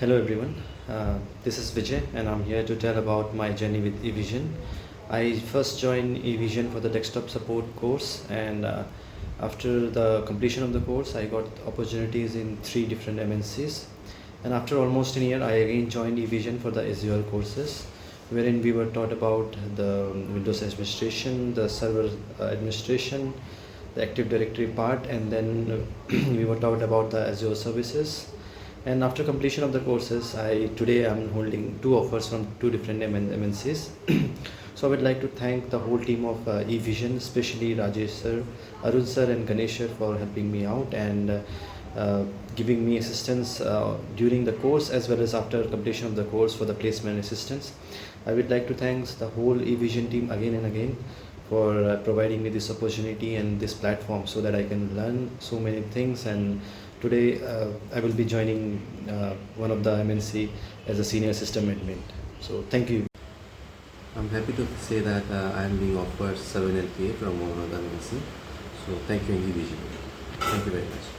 Hello everyone, this is Vijay and I'm here to tell about my journey with Evision. I first joined Evision for the desktop support course, and after the completion of the course I got opportunities in 3 different MNCs, and after almost a year I again joined Evision for the Azure courses, wherein we were taught about the Windows administration, the server administration, the Active Directory part, and then we were taught about the Azure services. And after completion of the courses, today I'm holding 2 offers from 2 different MNCs. So I would like to thank the whole team of eVision, especially Rajesh sir, Arun sir and Ganesh sir for helping me out and giving me assistance during the course as well as after completion of the course for the placement assistance. I would like to thank the whole eVision team again and again for providing me this opportunity and this platform so that I can learn so many things. And today I will be joining one of the MNC as a senior system admin. So thank you. I'm happy to say that I am being offered 7 LPA from one of the MNC. So thank you, Evision. Thank you very much.